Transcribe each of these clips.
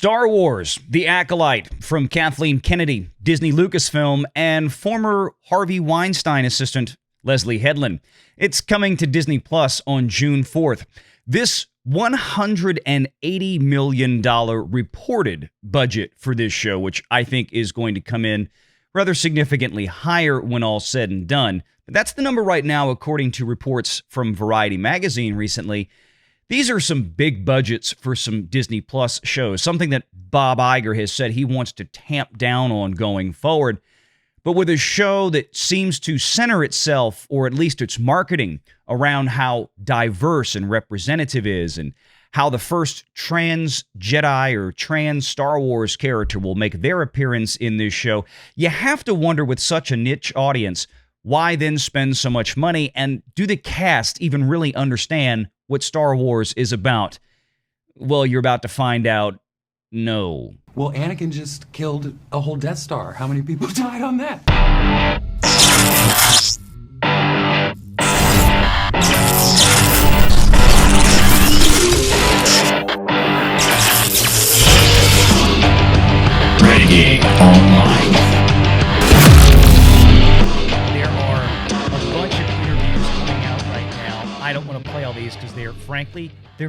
Star Wars, The Acolyte from Kathleen Kennedy, Disney Lucasfilm, and former Harvey Weinstein assistant Leslie Headland. It's coming to Disney Plus on June 4th. This $180 million reported budget for this show, which I think is going to come in rather significantly higher when all said and done. But that's the number right now, according to reports from Variety magazine recently. These are some big budgets for some Disney Plus shows, something that Bob Iger has said he wants to tamp down on going forward. But with a show that seems to center itself, or at least its marketing, around how diverse and representative it is, and how the first trans Jedi or trans Star Wars character will make their appearance in this show, you have to wonder, with such a niche audience, why then spend so much money? And do the cast even really understand what Star Wars is about? Well, you're about to find out. No. Well, Anakin just killed a whole Death Star. How many people died on that? Renegade Online. There are a bunch of interviews coming out right now. I don't want to play all these because they're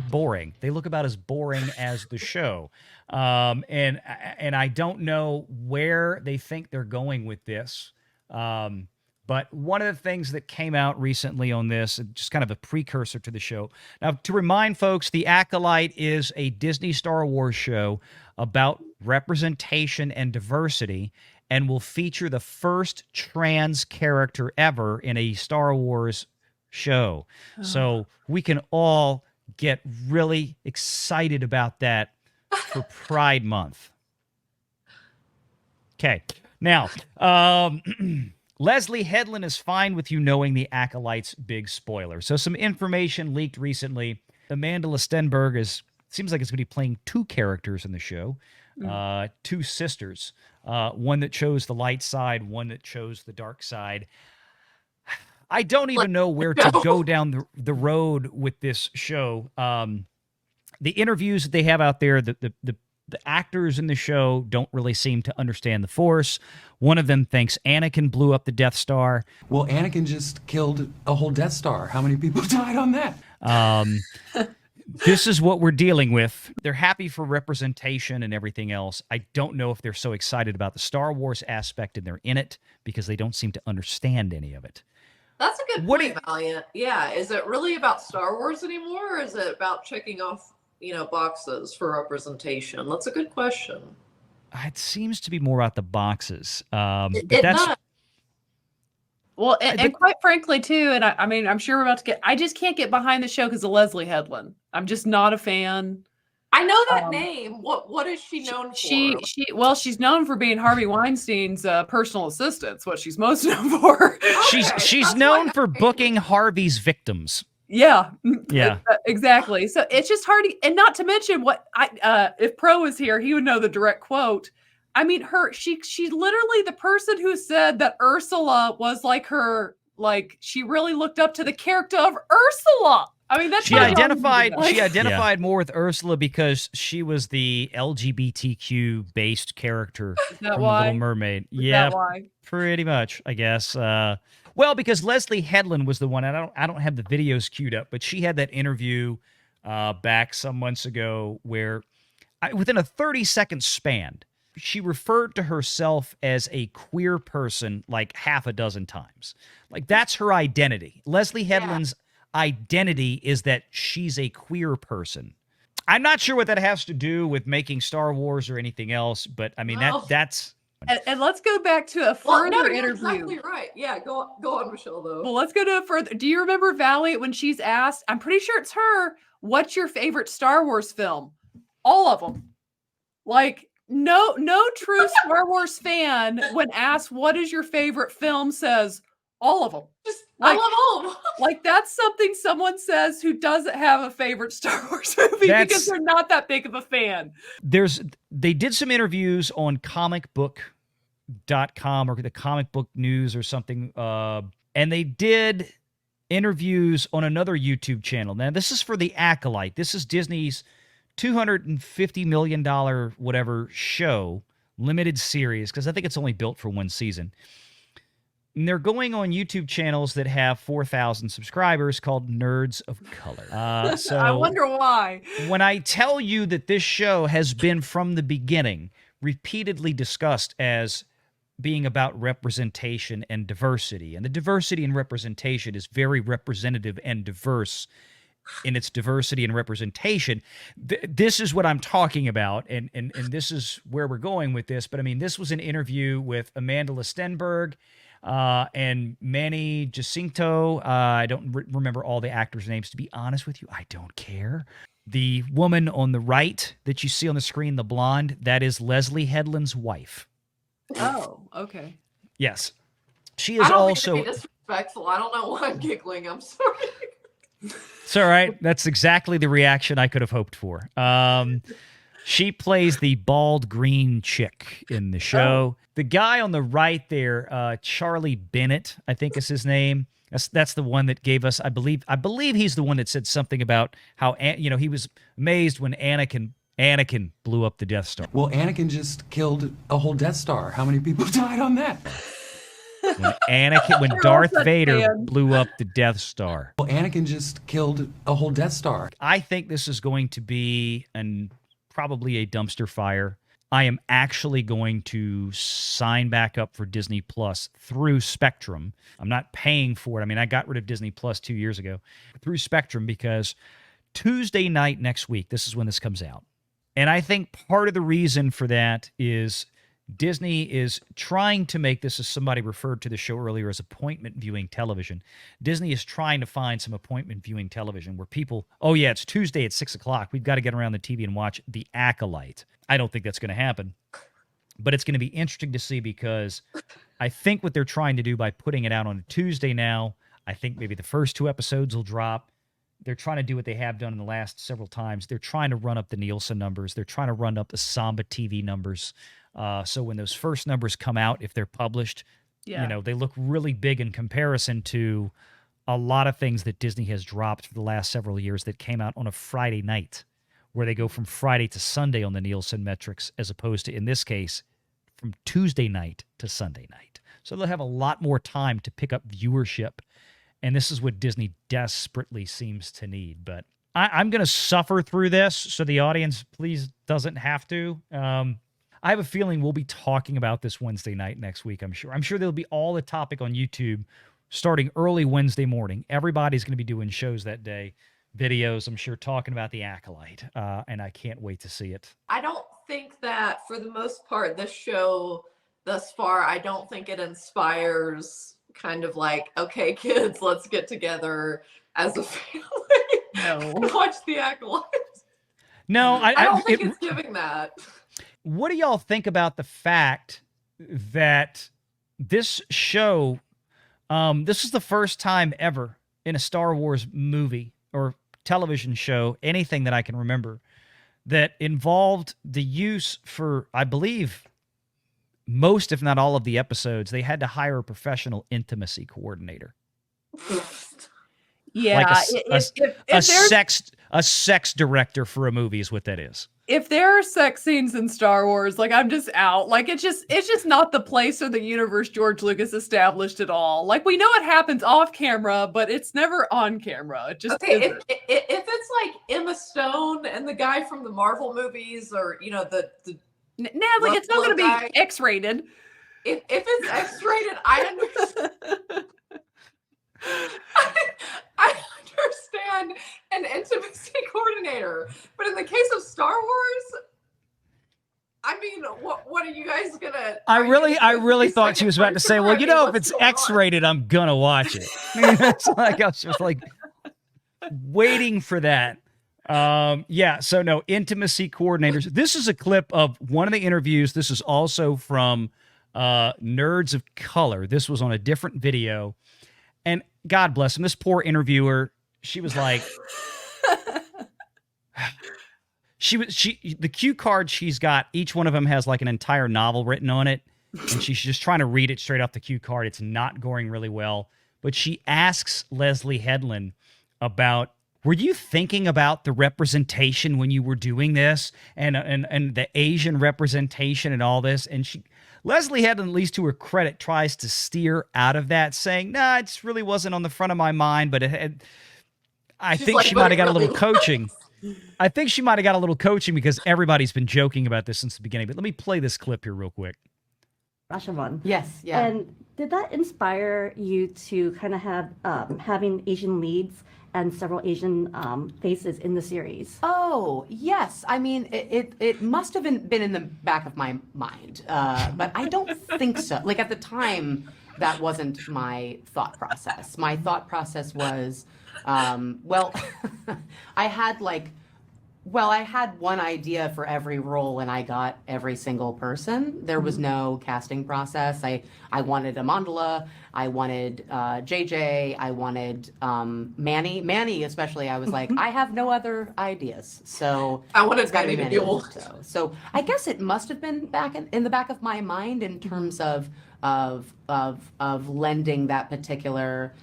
boring. They look about as boring as the show. And I don't know where they think they're going with this. But one of the things that came out recently on this, just kind of a precursor to the show. Now, to remind folks, The Acolyte is a Disney Star Wars show about representation and diversity, and will feature the first trans character ever in a Star Wars show. So we can all get really excited about that for Pride Month. Okay. Now, Leslie Headland is fine with you knowing the Acolyte's big spoiler. So some information leaked recently. Amanda Lestenberg seems like it's going to be playing two characters in the show, two sisters, one that chose the light side, one that chose the dark side. I don't even know where to go down the road with this show. The interviews that they have out there, the actors in the show don't really seem to understand the Force. One of them thinks Anakin blew up the Death Star. Well, Anakin just killed a whole Death Star. How many people died on that? This is what we're dealing with. They're happy for representation and everything else. I don't know if they're so excited about the Star Wars aspect and they're in it because they don't seem to understand any of it. That's a good point, Valiant. Yeah, is it really about Star Wars anymore, or is it about checking off, boxes for representation? That's a good question. It seems to be more about the boxes. It does. Well, and quite frankly, too, and I mean, I'm sure we're about to get, I just can't get behind the show because of Leslie Headland. I'm just not a fan. I know that name. What is she known for? She's known for being Harvey Weinstein's personal assistant. That's what she's most known for. Okay, she's known for booking Harvey's victims. Yeah. Yeah. Exactly. So it's just hard to, and not to mention what if Pro was here, he would know the direct quote. I mean, she's literally the person who said that Ursula was like her, like she really looked up to the character of Ursula. I mean, that's she identified more with Ursula because she was the LGBTQ based character from The Little Mermaid. Yeah, pretty much, I guess. Well, because Leslie Headland was the one, and I don't have the videos queued up, but she had that interview back some months ago where within a 30-second span, she referred to herself as a queer person like half a dozen times. Like, that's her identity. Leslie Headland's identity is that she's a queer person. I'm not sure what that has to do with making Star Wars or anything else, but I mean, that's... And let's go back to a further interview. Exactly right. Yeah, go on, Michelle, though. Well, let's go to a further... Do you remember Valiant when she's asked, I'm pretty sure it's her, what's your favorite Star Wars film? All of them. Like, no true Star Wars fan, when asked what is your favorite film, says all of them. I love all of them. Like, that's something someone says who doesn't have a favorite Star Wars movie because they're not that big of a fan. They did some interviews on comicbook.com or the Comic Book News or something, and they did interviews on another YouTube channel. Now, this is for The Acolyte. This is Disney's $250 million whatever show, limited series, because I think it's only built for one season. And they're going on YouTube channels that have 4,000 subscribers called Nerds of Color. So I wonder why. when I tell you that this show has been from the beginning repeatedly discussed as being about representation and diversity, and the diversity and representation is very representative and diverse in its diversity and representation. This is what I'm talking about, and this is where we're going with this. But I mean, this was an interview with Amanda Stenberg and Manny Jacinto. I don't remember all the actors' names, to be honest with you. I don't care. The woman on the right that you see on the screen, the blonde, that is Leslie Headland's wife. Oh, okay. Yes. She is I don't also... mean to be disrespectful. I don't know why I'm giggling. I'm sorry. It's all right. That's exactly the reaction I could have hoped for. She plays the bald green chick in the show. The guy on the right there, Charlie Bennett, I think is his name. That's the one that gave us, I believe he's the one that said something about how, he was amazed when Anakin blew up the Death Star. Well, Anakin just killed a whole Death Star. How many people died on that? When Darth Vader blew up the Death Star. Well, Anakin just killed a whole Death Star. I think this is going to be probably a dumpster fire. I am actually going to sign back up for Disney Plus through Spectrum. I'm not paying for it. I mean, I got rid of Disney Plus 2 years ago through Spectrum because Tuesday night next week, this is when this comes out. And I think part of the reason for that is Disney is trying to make this, as somebody referred to the show earlier, as appointment viewing television. Disney is trying to find some appointment viewing television where people, oh yeah, it's Tuesday at 6 o'clock. We've got to get around the TV and watch The Acolyte. I don't think that's going to happen, but it's going to be interesting to see because I think what they're trying to do by putting it out on a Tuesday now, I think maybe the first 2 episodes will drop. They're trying to do what they have done in the last several times. They're trying to run up the Nielsen numbers. They're trying to run up the Samba TV numbers. So when those first numbers come out, if they're published, they look really big in comparison to a lot of things that Disney has dropped for the last several years that came out on a Friday night, where they go from Friday to Sunday on the Nielsen metrics, as opposed to, in this case, from Tuesday night to Sunday night. So they'll have a lot more time to pick up viewership. And this is what Disney desperately seems to need. But I'm going to suffer through this so the audience please doesn't have to. I have a feeling we'll be talking about this Wednesday night next week, I'm sure. I'm sure there'll be all the topic on YouTube starting early Wednesday morning. Everybody's going to be doing shows that day, videos, I'm sure, talking about The Acolyte. And I can't wait to see it. I don't think that, for the most part, this show thus far, I don't think it inspires kind of like, okay, kids, let's get together as a family and watch The Acolyte. No, I don't think it's giving that. What do y'all think about the fact that this show, this is the first time ever in a Star Wars movie or television show, anything that I can remember, that involved the use for, I believe, most, if not all of the episodes, they had to hire a professional intimacy coordinator. Yeah. Like a sex director for a movie is what that is. If there are sex scenes in Star Wars, like, I'm just out. Like, it's just not the place or the universe George Lucas established at all. Like, we know it happens off camera, but it's never on camera. It just if it's like Emma Stone and the guy from the Marvel movies, or the Natalie, it's not going to be X-rated. If it's X-rated, I understand. I understand an intimacy coordinator, but in the case of Star Wars, I mean, what are you guys gonna? I really thought she was about to say, well, if it's X-rated, I'm gonna watch it. It's like I was just like waiting for that. So no, intimacy coordinators. This is a clip of one of the interviews. This is also from Nerds of Color. This was on a different video. And God bless him, this poor interviewer, she was like, the cue card she's got, each one of them has like an entire novel written on it. And she's just trying to read it straight off the cue card. It's not going really well. But she asks Leslie Headland about were you thinking about the representation when you were doing this and the Asian representation and all this? And Leslie Headland, at least to her credit, tries to steer out of that, saying, nah, it just really wasn't on the front of my mind, but I think she might have got a little coaching. I think she might have got a little coaching because everybody's been joking about this since the beginning. But let me play this clip here real quick. Rashomon. Yes, yeah. And did that inspire you to kind of have having Asian leads and several Asian faces in the series? Oh, yes. I mean, it must have been in the back of my mind, but I don't think so. Like at the time, that wasn't my thought process. My thought process was, well, I had one idea for every role and I got every single person. There was no casting process. I wanted Amandla, I wanted JJ, I wanted Manny. Manny especially, I was like, I have no other ideas. So I wanted it's gotta be Manny to be old. So I guess it must have been back in the back of my mind in terms of lending that particular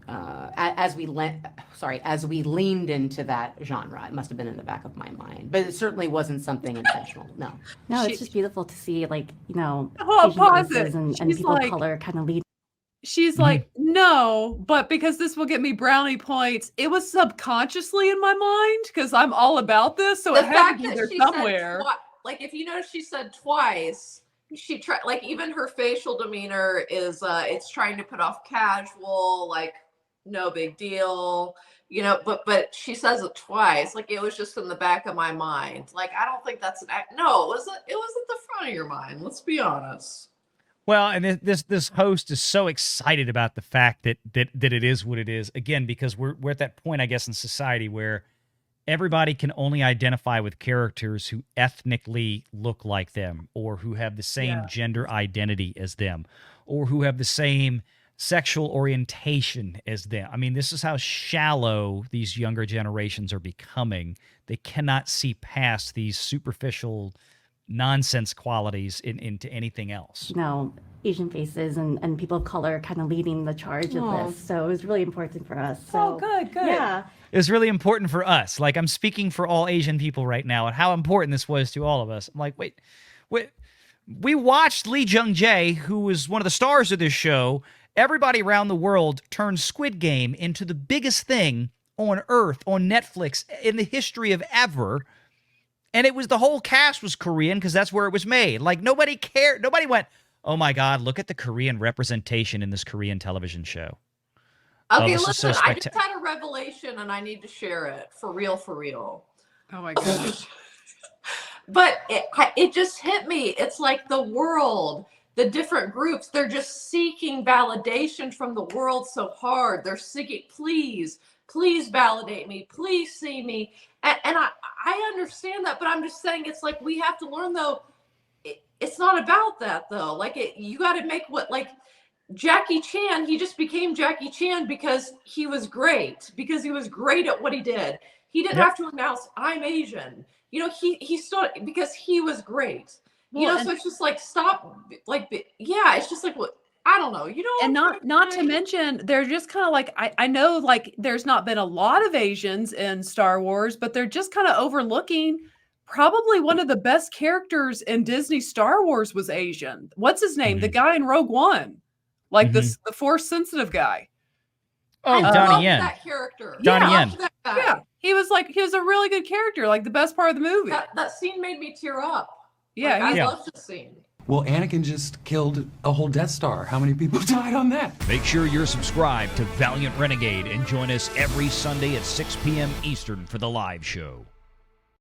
as we leaned into that genre. It must have been in the back of my mind, but it certainly wasn't something intentional. No, it's just beautiful to see, like, Oh, Asian pause faces it. and She's people like- of color kind of lead. She's like, no, but because this will get me brownie points, it was subconsciously in my mind because I'm all about this, so it had to be there somewhere. Like if you notice, she said twice. She tried, like even her facial demeanor is it's trying to put off casual, like no big deal, but she says it twice. Like it was just in the back of my mind. Like I don't think that's no, it was at the front of your mind. Let's be honest. Well, and this host is so excited about the fact that it is what it is, again, because we're at that point, I guess, in society where everybody can only identify with characters who ethnically look like them or who have the same gender identity as them or who have the same sexual orientation as them. I mean, this is how shallow these younger generations are becoming. They cannot see past these superficial nonsense qualities into anything else. Asian faces and people of color kind of leading the charge of this. So it was really important for us. So, good. Yeah. It was really important for us. Like, I'm speaking for all Asian people right now and how important this was to all of us. I'm like, wait. We watched Lee Jung-jae, who was one of the stars of this show. Everybody around the world turned Squid Game into the biggest thing on Earth, on Netflix, in the history of ever. And it was, the whole cast was Korean because that's where it was made. Like, nobody cared. Nobody went, oh my God, look at the Korean representation in this Korean television show. Okay, listen, I just had a revelation and I need to share it. For real. Oh my gosh. But it just hit me. It's like the world, the different groups, they're just seeking validation from the world so hard. They're seeking, please validate me. Please see me. And I understand that, but I'm just saying, it's like we have to learn, though, it's not about that, though. Like, you got to make like Jackie Chan, he just became Jackie Chan because he was great at what he did. He didn't have to announce, I'm Asian. He still, because he was great. So it's just like, stop, like, it's just like, what? I don't know, and not to mention, they're just kind of like, I know, like, there's not been a lot of Asians in Star Wars, but they're just kind of overlooking probably one of the best characters in Disney Star Wars was Asian. What's his name? The guy in Rogue One, like the Force sensitive guy. Oh, Donnie Yen. That character. Donnie Yen. Yeah, he was a really good character, like the best part of the movie. That scene made me tear up. Yeah, I love the scene. Well, Anakin just killed a whole Death Star. How many people died on that? Make sure you're subscribed to Valiant Renegade and join us every Sunday at 6 p.m. Eastern for the live show.